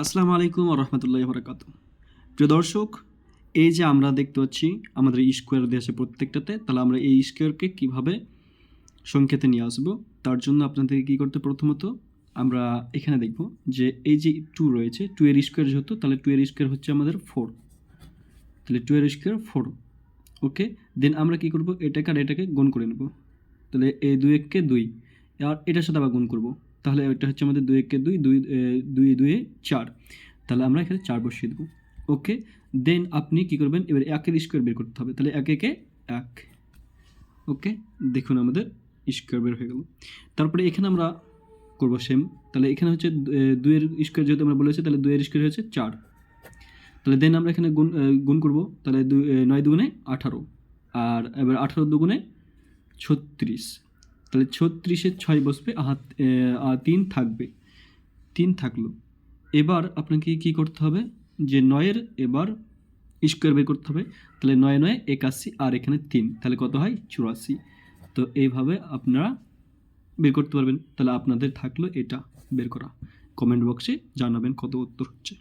আসসালামু আলাইকুম ওয়া রাহমাতুল্লাহি ওয়া বারাকাতুহু। প্রিয় দর্শক, এই যে আমরা দেখতে পাচ্ছি আমাদের স্কোয়ার দেওয়া আছে প্রত্যেকটাতে, তাহলে আমরা এই স্কোয়ারকে কীভাবে সংখ্যাতে নিয়ে আসবো, তার জন্য আপনাদেরকে কী করতে প্রথমত আমরা এখানে দেখব যে এই যে 2 রয়েছে, 2 এর স্কোয়ার যেহেতু, তাহলে 2 এর স্কোয়ার হচ্ছে আমাদের 4, তাহলে 2 এর স্কোয়ার 4। ওকে, দেন আমরা কী করব, এটাকে আর এটাকে গুণ করে নেব। তাহলে এই 2 এককে 2, আর এটার সাথে আবার গুণ করব, তাহলে এটা হচ্ছে আমাদের 2 এককে 2, 2 2 4, তাহলে আমরা এখানে 4 বসিয়ে দেবো। ওকে, দেন আপনি কী করবেন, এবার 1 এর স্কোয়ার বের করতে হবে, তাহলে 1 একে 1। ওকে, দেখুন আমাদের স্কোয়ার বের হয়ে গেল। তারপরে এখানে আমরা করব সেম, তাহলে এখানে হচ্ছে 2 এর স্কোয়ার যেহেতু আমরা বলেছি, তাহলে 2 এর স্কোয়ার হচ্ছে 4, তাহলে দেন আমরা এখানে গুণ করব, তাহলে 9 দুগুণে 18, আর এবার 18 দুগুণে 36, তাহলে 36-এ 6 বসবে, 3 থাকবে, 3 থাকলো। এবার আপনাকে কী করতে হবে, যে 9-এর এবার স্কোয়ার বের করতে হবে, তাহলে 9 9 81, আর এখানে 3, তাহলে কত হয় 84। তো এইভাবে আপনারা বের করতে পারবেন। তাহলে আপনাদের থাকলো এটা বের করা। কমেন্ট বক্সে জানাবেন কত উত্তর হচ্ছে।